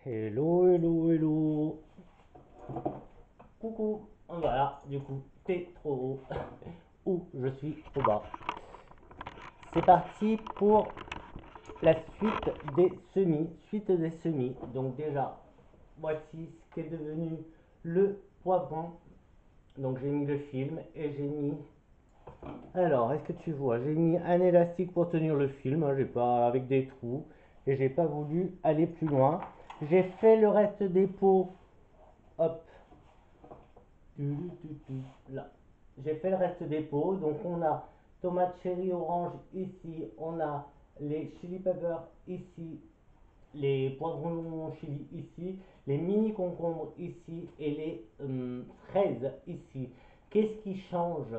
Hello, hello, hello. Coucou. Voilà, du coup, t'es trop haut ou je suis trop bas. C'est parti pour la suite des semis. Suite des semis. Donc déjà, voici ce qui est devenu le poivron. Donc j'ai mis le film et j'ai mis... Alors, est-ce que tu vois? J'ai mis un élastique pour tenir le film, hein, j'ai pas avec des trous et j'ai pas voulu aller plus loin. J'ai fait le reste des pots. Hop, là. J'ai fait le reste des pots. Donc on a tomate cherry orange ici, on a les chili peppers ici, les poivrons chili ici, les mini concombres ici et les fraises ici. Qu'est-ce qui change?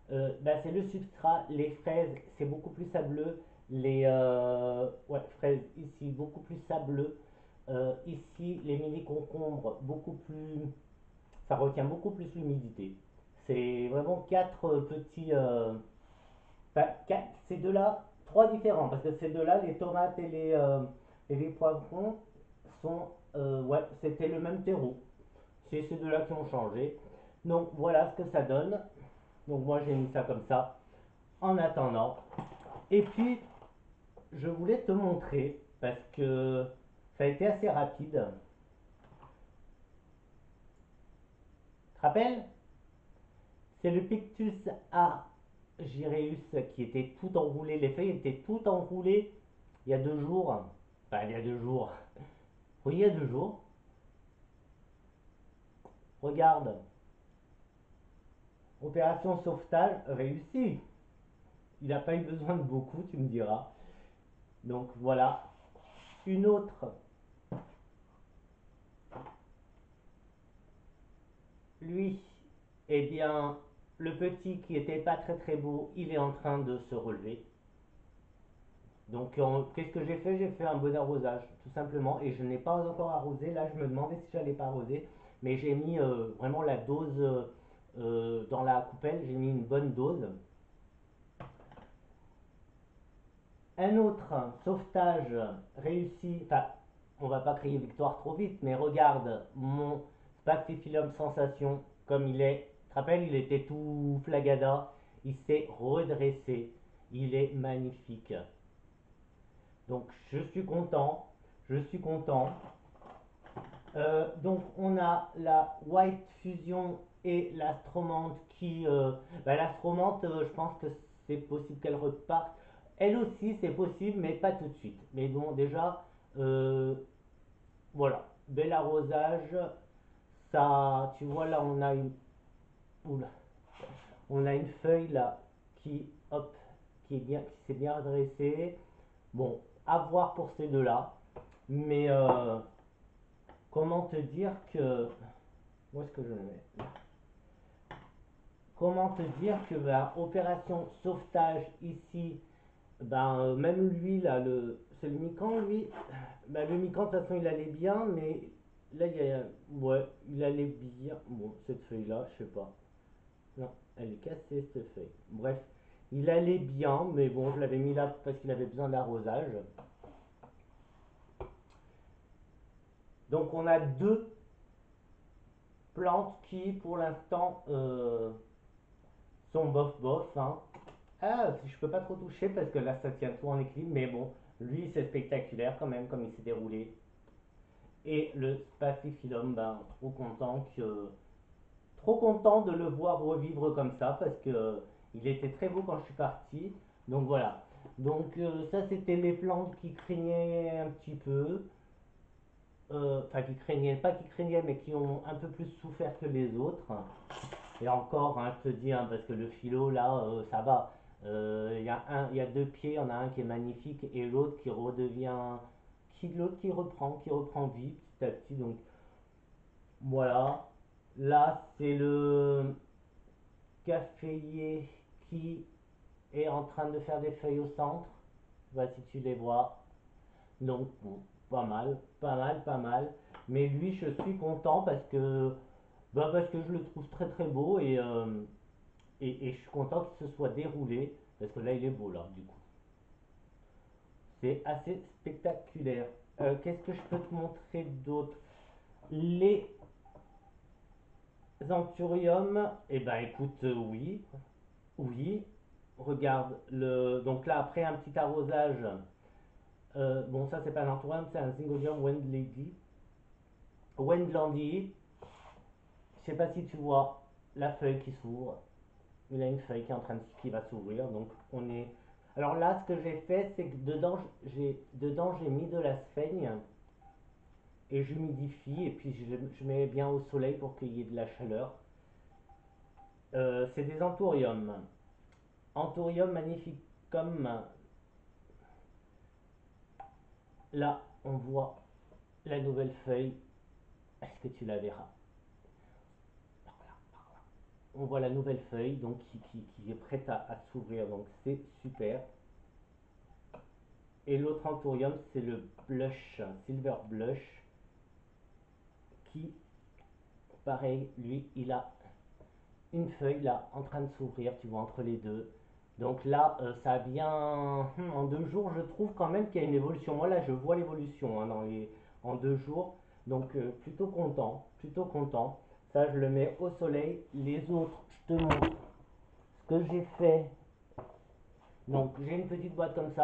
Ben, c'est le substrat. Les fraises, c'est beaucoup plus sableux. Les ouais, fraises ici, beaucoup plus sableux. Ici, les mini concombres, beaucoup plus ça retient beaucoup plus l'humidité. C'est vraiment quatre petits. Enfin, ces deux-là, trois différents, parce que ces deux-là, les tomates et les poivrons, sont. Ouais, c'était le même terreau. C'est ces deux-là qui ont changé. Donc voilà ce que ça donne. Donc moi j'ai mis ça comme ça en attendant. Et puis je voulais te montrer, parce que ça a été assez rapide. Tu te rappelles? C'est le Pictus argyreus qui était tout enroulé. Les feuilles étaient toutes enroulées il y a 2 jours. Enfin, il y a 2 jours. Oui, il y a 2 jours. Regarde. Opération sauvetage réussie. Il n'a pas eu besoin de beaucoup, tu me diras. Donc voilà. Une autre. Lui, eh bien, le petit qui était pas très très beau, il est en train de se relever. Donc, qu'est-ce que j'ai fait? J'ai fait un bon arrosage, tout simplement, et je n'ai pas encore arrosé. Là, je me demandais si j'allais pas arroser, mais j'ai mis vraiment la dose dans la coupelle. J'ai mis une bonne dose. Un autre sauvetage réussi. Enfin, on va pas crier victoire trop vite, mais regarde mon Spacifilum Sensation comme il est. Tu te rappelles, il était tout flagada. Il s'est redressé. Il est magnifique. Donc, je suis content. Je suis content. Donc on a la White Fusion et l'Astromante qui... l'Astromante, je pense que c'est possible qu'elle reparte. Elle aussi, c'est possible, mais pas tout de suite. Mais bon, déjà, euh, voilà, bel arrosage. Ça, tu vois, là, on a une... Oula, on a une feuille, là, qui, hop, qui est bien, qui s'est bien redressée. Bon, à voir pour ces deux-là. Mais comment te dire que... Où est-ce que je le mets? Comment te dire que ben, opération sauvetage ici, ben, même lui là, c'est le Mican lui, ben, le Mican de toute façon il allait bien, mais là il y a, ouais, il allait bien. Bon, cette feuille là, je sais pas. Non, elle est cassée cette feuille. Bref, il allait bien, mais bon, je l'avais mis là parce qu'il avait besoin d'arrosage. Donc on a deux plantes qui pour l'instant sont bof bof, hein. Ah, je peux pas trop toucher parce que là ça tient tout en équilibre, mais bon, lui c'est spectaculaire quand même comme il s'est déroulé. Et le Spacifilum, ben trop content de le voir revivre comme ça parce que il était très beau quand je suis parti. Donc voilà. Donc ça c'était les plantes qui craignaient un petit peu. Enfin qui craignaient, pas qui craignaient, mais qui ont un peu plus souffert que les autres. Et encore, hein, je te dis, hein, parce que le philo, là, ça va. Il y a deux pieds, il y en a un qui est magnifique et l'autre qui redevient. L'autre qui reprend vie petit à petit. Donc voilà. Là, c'est le caféier qui est en train de faire des feuilles au centre. Voici si tu les vois. Donc, bon, pas mal, pas mal, pas mal. Mais lui, je suis content parce que je le trouve très très beau et je suis content qu'il se soit déroulé, parce que là il est beau là, du coup. C'est assez spectaculaire. Qu'est-ce que je peux te montrer d'autre? Les anthuriums, eh ben écoute, oui, oui. Regarde, donc là après un petit arrosage, bon ça c'est pas un anthurium, c'est un Syngonium Wendlandi. Je sais pas si tu vois la feuille qui s'ouvre. Il a une feuille qui va s'ouvrir, donc on est. Alors là, ce que j'ai fait, c'est que dedans j'ai mis de la sphaigne et j'humidifie et puis je mets bien au soleil pour qu'il y ait de la chaleur. C'est des anthuriums. Anthurium magnifique comme là, on voit la nouvelle feuille. Est-ce que tu la verras? On voit la nouvelle feuille donc qui est prête à s'ouvrir, donc c'est super. Et l'autre anthurium, c'est le blush, silver blush, qui, pareil, lui, il a une feuille là en train de s'ouvrir, tu vois, entre les deux. Donc là, ça a bien. En 2 jours, je trouve quand même qu'il y a une évolution. Moi là, je vois l'évolution en 2 jours. Donc plutôt content, plutôt content. Ça, je le mets au soleil. Les autres, je te montre ce que j'ai fait. Donc j'ai une petite boîte comme ça.